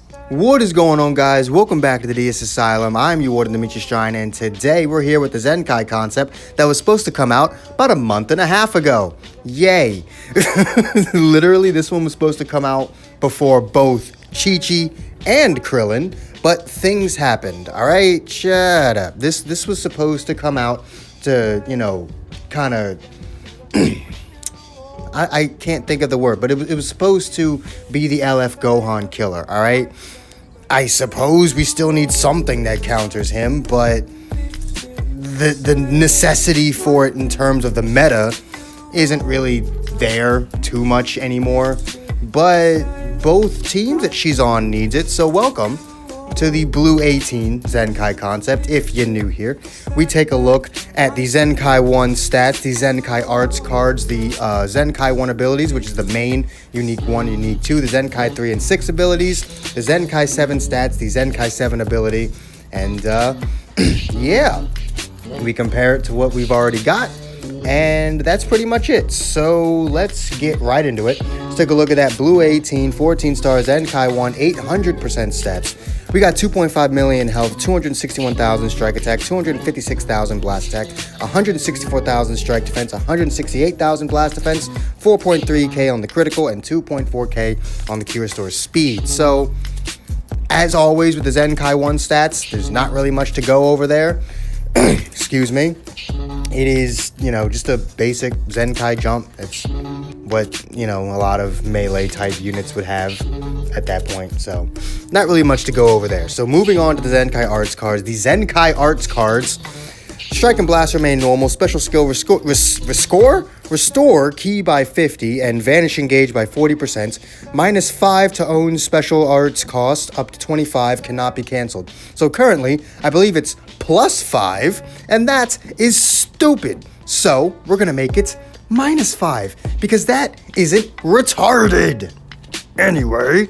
What is going on, guys? Welcome back to the DS Asylum. I'm your warden, Demetrius Strine, and today we're here with the Zenkai concept that was supposed to come out about a month and a half ago. Yay! Literally, this one was supposed to come out before both Chi-Chi and Krillin, but things happened, alright? Shut up. This was supposed to come out to, kind of... I can't think of the word, but it was supposed to be the LF Gohan killer, alright? I suppose we still need something that counters him, but the necessity for it in terms of the meta isn't really there too much anymore. But both teams that she's on needs it, so welcome to the Blue 18 Zenkai concept. If you're new here, we take a look at the Zenkai 1 stats, the Zenkai arts cards, the Zenkai 1 abilities, which is the main Unique 1, Unique 2, the Zenkai 3 and 6 abilities, the Zenkai 7 stats, the Zenkai 7 ability, and yeah, we compare it to what we've already got, and that's pretty much it. So let's get right into it. Let's take a look at that Blue 18, 14 stars, Zenkai 1, 800% stats. We got 2.5 million health, 261,000 strike attack, 256,000 blast attack, 164,000 strike defense, 168,000 blast defense, 4.3k on the critical, and 2.4k on the key restore speed. So, as always with the Zenkai 1 stats, there's not really much to go over there. Excuse me. It is, just a basic Zenkai jump. It's what, a lot of melee type units would have at that point. So, not really much to go over there. So, moving on to the Zenkai arts cards. The Zenkai arts cards, strike and blast remain normal. Special skill restore key by 50 and vanish engage by 40%. -5 to own special arts cost up to 25 cannot be canceled. So currently, I believe it's +5, and that is stupid. So we're gonna make it -5 because that isn't retarded. Anyway,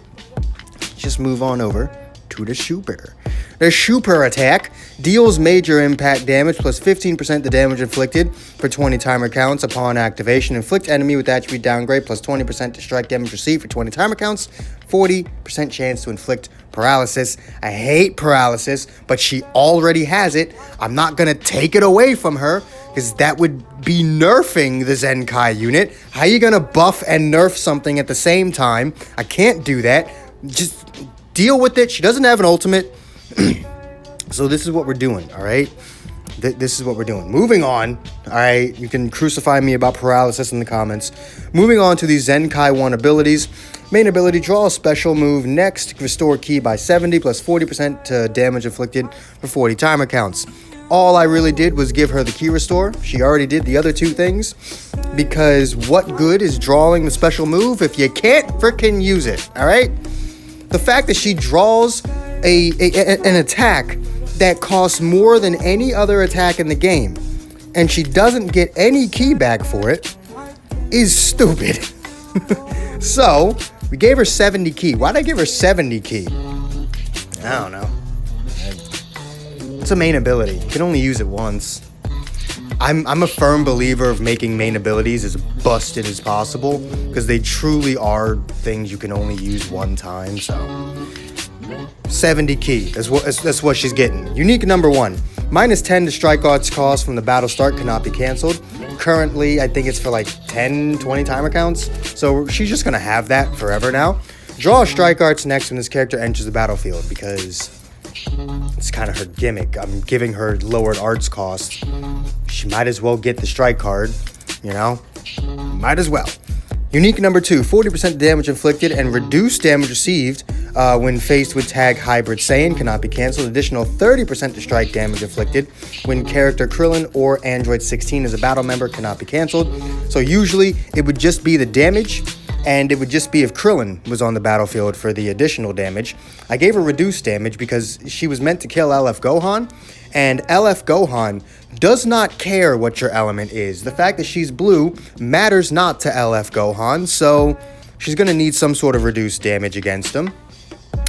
just move on over to the Super. The Super attack deals major impact damage plus 15% the damage inflicted for 20 timer counts upon activation. Inflict enemy with attribute downgrade plus 20% to strike damage received for 20 timer counts. 40% chance to inflict paralysis. I hate paralysis, but she already has it. I'm not going to take it away from her because that would be nerfing the Zenkai unit. How are you going to buff and nerf something at the same time? I can't do that. Just deal with it. She doesn't have an ultimate. So this is what we're doing, all right? This is what we're doing. Moving on, all right? You can crucify me about paralysis in the comments. Moving on to the Zenkai 1 abilities. Main ability, draw a special move. Next, restore ki by 70 plus 40% to damage inflicted for 40 timer counts. All I really did was give her the key restore. She already did the other two things. Because what good is drawing the special move if you can't frickin' use it, all right? The fact that she draws an attack that costs more than any other attack in the game, and she doesn't get any ki back for it, is stupid. So, we gave her 70 ki. Why'd I give her 70 ki? I don't know. It's a main ability. You can only use it once. I'm a firm believer of making main abilities as busted as possible, because they truly are things you can only use one time, so... 70 ki, that's what she's getting. Unique number 1, -10 to strike arts cost from the battle start cannot be canceled. Currently, I think it's for like 10, 20 timer counts, so she's just gonna have that forever now. Draw a strike arts next when this character enters the battlefield, because it's kind of her gimmick. I'm giving her lowered arts cost. She might as well get the strike card, might as well. Unique number 2, 40% damage inflicted and reduced damage received when faced with tag Hybrid Saiyan cannot be canceled. Additional 30% to strike damage inflicted when character Krillin or Android 16 as a battle member cannot be canceled. So usually it would just be the damage, and it would just be if Krillin was on the battlefield for the additional damage. I gave her reduced damage because she was meant to kill LF Gohan, and LF Gohan does not care what your element is. The fact that she's blue matters not to LF Gohan, so she's going to need some sort of reduced damage against him.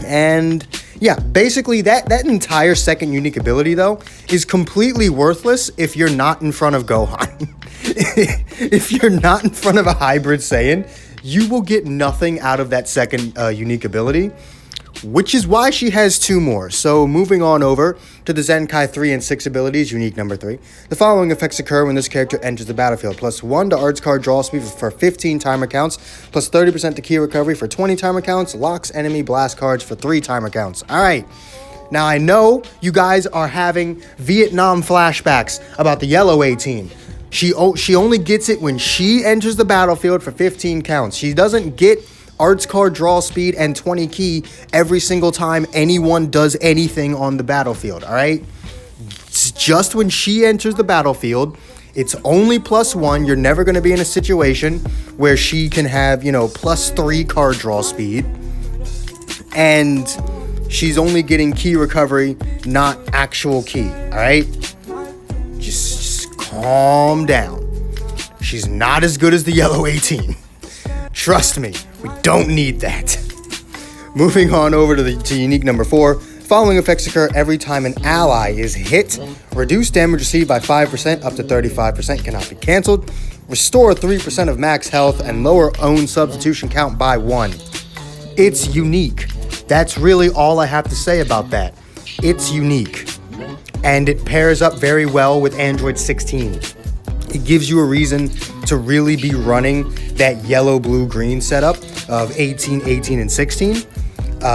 And yeah, basically that entire second unique ability, though, is completely worthless if you're not in front of Gohan. If you're not in front of a Hybrid Saiyan, you will get nothing out of that second unique ability. which is why she has 2 more. So moving on over to the Zenkai 3 and 6 abilities, unique number 3. The following effects occur when this character enters the battlefield. +1 to arts card draw speed for 15 timer counts, +30% to key recovery for 20 timer counts, locks enemy blast cards for 3 timer counts. All right. Now I know you guys are having Vietnam flashbacks about the yellow A team. She only gets it when she enters the battlefield for 15 counts. She doesn't get arts card draw speed and 20 key every single time anyone does anything on the battlefield, all right? It's just when she enters the battlefield, it's only +1. You're never going to be in a situation where she can have, +3 card draw speed. And she's only getting key recovery, not actual key, all right? Just calm down. She's not as good as the yellow 18. Trust me, we don't need that. Moving on over to unique number 4. Following effects occur every time an ally is hit. Reduce damage received by 5% up to 35%, cannot be canceled. Restore 3% of max health and lower own substitution count by 1. It's unique. That's really all I have to say about that. It's unique. And it pairs up very well with Android 16. It gives you a reason to really be running that yellow, blue, green setup of 18, 18, and 16.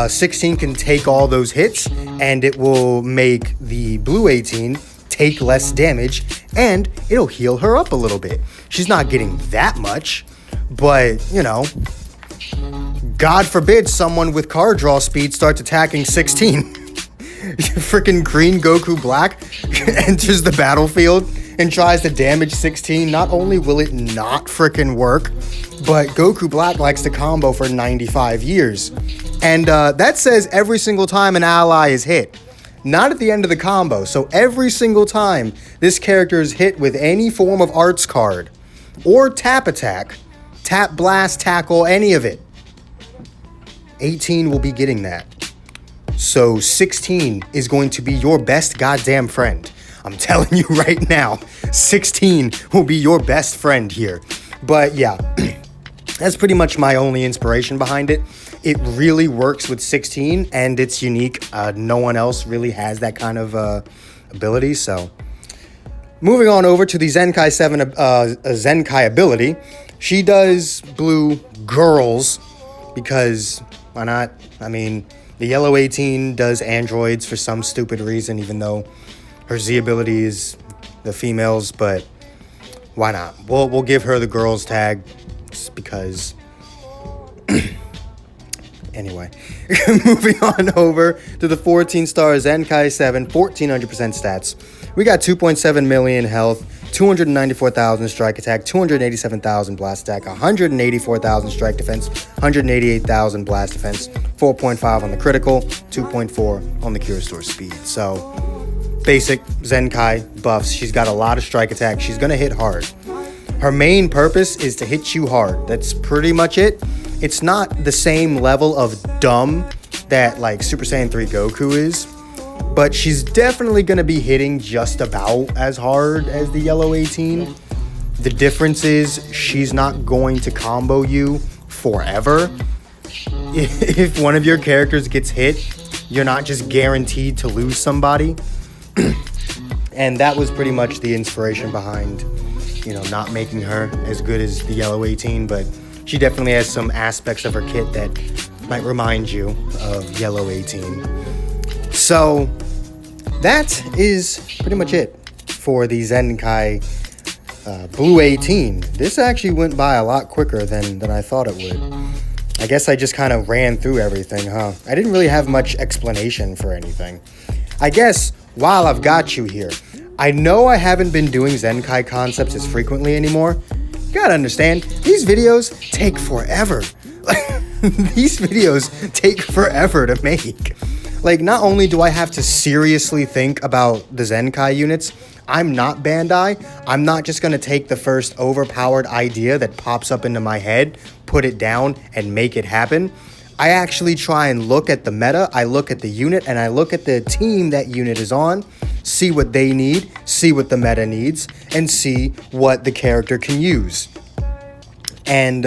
16 can take all those hits, and it will make the blue 18 take less damage, and it'll heal her up a little bit. She's not getting that much, but, God forbid someone with card draw speed starts attacking 16. Freaking Green Goku Black enters the battlefield and tries to damage 16. Not only will it not freaking work, but Goku Black likes to combo for 95 years. And that says every single time an ally is hit, not at the end of the combo. So every single time this character is hit with any form of arts card or tap attack, tap, blast, tackle, any of it, 18 will be getting that. So 16 is going to be your best goddamn friend. I'm telling you right now, 16 will be your best friend here. But yeah, that's pretty much my only inspiration behind it. It really works with 16 and it's unique. No one else really has that kind of ability. So moving on over to the Zenkai 7 Zenkai ability. She does blue girls because why not? I mean, the yellow 18 does androids for some stupid reason, even though her Z ability is the females, but why not? We'll give her the girls tag just because. Anyway, moving on over to the 14-star Zenkai 7, 1400% stats. We got 2.7 million health, 294,000 strike attack, 287,000 blast attack, 184,000 strike defense, 188,000 blast defense, 4.5 on the critical, 2.4 on the cure restore speed. So basic Zenkai buffs. She's got a lot of strike attack. She's going to hit hard. Her main purpose is to hit you hard. That's pretty much it. It's not the same level of dumb that like Super Saiyan 3 Goku is, but she's definitely going to be hitting just about as hard as the yellow 18. The difference is she's not going to combo you forever. If one of your characters gets hit, you're not just guaranteed to lose somebody. And that was pretty much the inspiration behind, not making her as good as the yellow 18, but she definitely has some aspects of her kit that might remind you of yellow 18. So that is pretty much it for the Zenkai Blue 18. This actually went by a lot quicker than I thought it would. I guess I just kind of ran through everything, huh? I didn't really have much explanation for anything. I guess while I've got you here, I know I haven't been doing Zenkai concepts as frequently anymore. You gotta understand, these videos take forever. These videos take forever to make. Like, not only do I have to seriously think about the Zenkai units, I'm not Bandai. I'm not just gonna take the first overpowered idea that pops up into my head, put it down, and make it happen. I actually try and look at the meta, I look at the unit, and I look at the team that unit is on, see what they need, see what the meta needs, and see what the character can use. And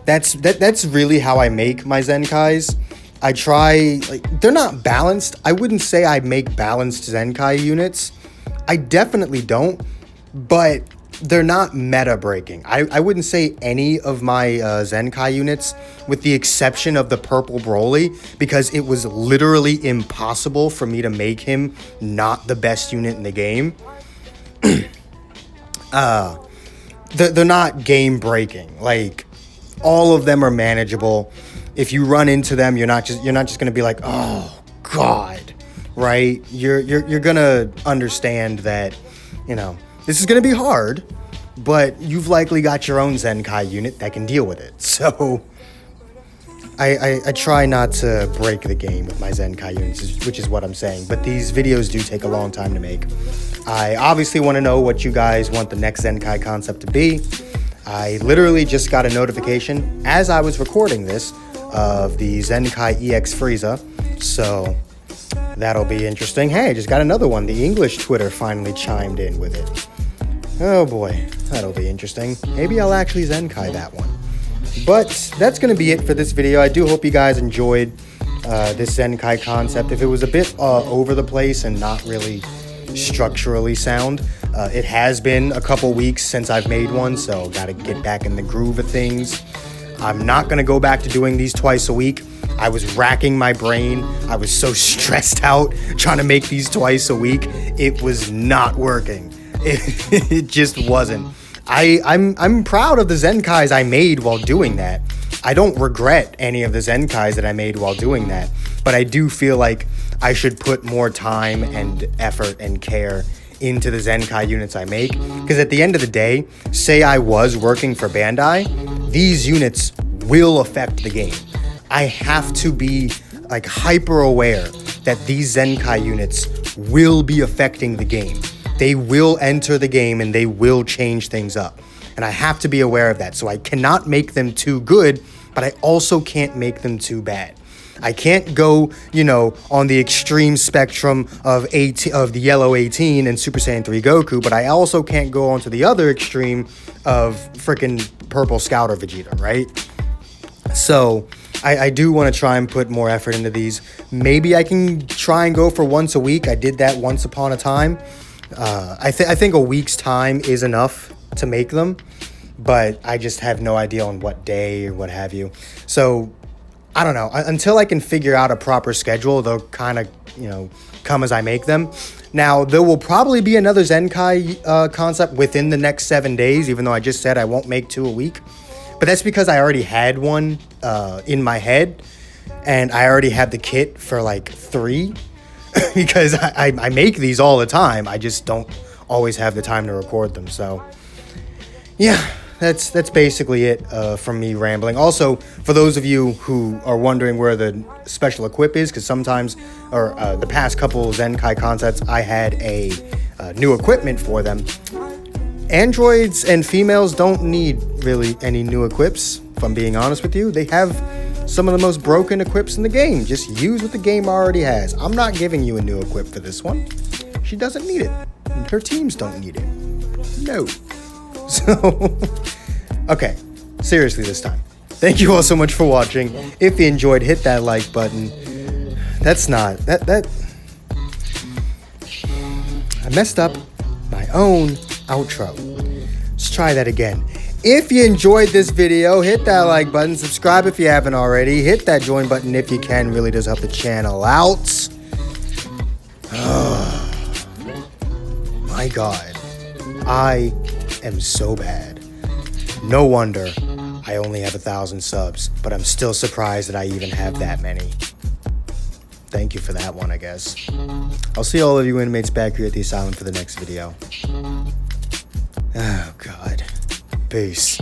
that's really how I make my Zenkais. I try, like, they're not balanced. I wouldn't say I make balanced Zenkai units. I definitely don't, but they're not meta breaking. I wouldn't say any of my Zenkai units, with the exception of the purple Broly, because it was literally impossible for me to make him not the best unit in the game. They're not game breaking. Like, all of them are manageable. If you run into them, you're not just gonna be like, oh God, right? You're gonna understand that, you know, this is gonna be hard, but you've likely got your own Zenkai unit that can deal with it. So I try not to break the game with my Zenkai units, which is what I'm saying. But these videos do take a long time to make. I obviously want to know what you guys want the next Zenkai concept to be. I literally just got a notification as I was recording this of the Zenkai EX Frieza. So that'll be interesting. Hey, I just got another one. The English Twitter finally chimed in with it. Oh boy, that'll be interesting. Maybe I'll actually Zenkai that one. But that's going to be it for this video. I do hope you guys enjoyed this Zenkai concept. If it was a bit over the place and not really structurally sound, it has been a couple weeks since I've made one, so got to get back in the groove of things. I'm not going to go back to doing these twice a week. I was racking my brain. I was so stressed out trying to make these twice a week. It was not working. It just wasn't. I'm proud of the Zenkais I made while doing that. I don't regret any of the Zenkais that I made while doing that, but I do feel like I should put more time and effort and care into the Zenkai units I make, because at the end of the day, say I was working for Bandai, these units will affect the game. I have to be like hyper aware that these Zenkai units will be affecting the game. They will enter the game and they will change things up. And I have to be aware of that. So I cannot make them too good, but I also can't make them too bad. I can't go, you know, on the extreme spectrum of the yellow 18 and Super Saiyan 3 Goku, but I also can't go onto the other extreme of freaking purple Scouter Vegeta, right? So I do want to try and put more effort into these. Maybe I can try and go for once a week. I did that once upon a time. I think a week's time is enough to make them, but I just have no idea on what day or what have you. So I don't know. Until I can figure out a proper schedule, they'll kind of, you know, come as I make them. Now, there will probably be another Zenkai concept within the next 7 days, even though I just said I won't make 2 a week. But that's because I already had one in my head, and I already have the kit for like 3. Because I make these all the time. I just don't always have the time to record them. So yeah, that's basically it from me rambling. Also, for those of you who are wondering where the special equip is, because sometimes, or the past couple Zenkai concepts, I had a new equipment for them. Androids and females don't need really any new equips, if I'm being honest with you. They have some of the most broken equips in the game. Just use what the game already has. I'm not giving you a new equip for this one. She doesn't need it. And her teams don't need it. No. So, okay. Seriously this time. Thank you all so much for watching. If you enjoyed, hit that like button. That's not... That... I messed up my own outro. Let's try that again. If you enjoyed this video, hit that like button, subscribe if you haven't already, hit that join button if you can, really does help the channel out. My God, I am so bad. No wonder I only have 1,000 subs, but I'm still surprised that I even have that many. Thank you for that one, I guess. I'll see all of you inmates back here at the asylum for the next video. Oh, God. Peace.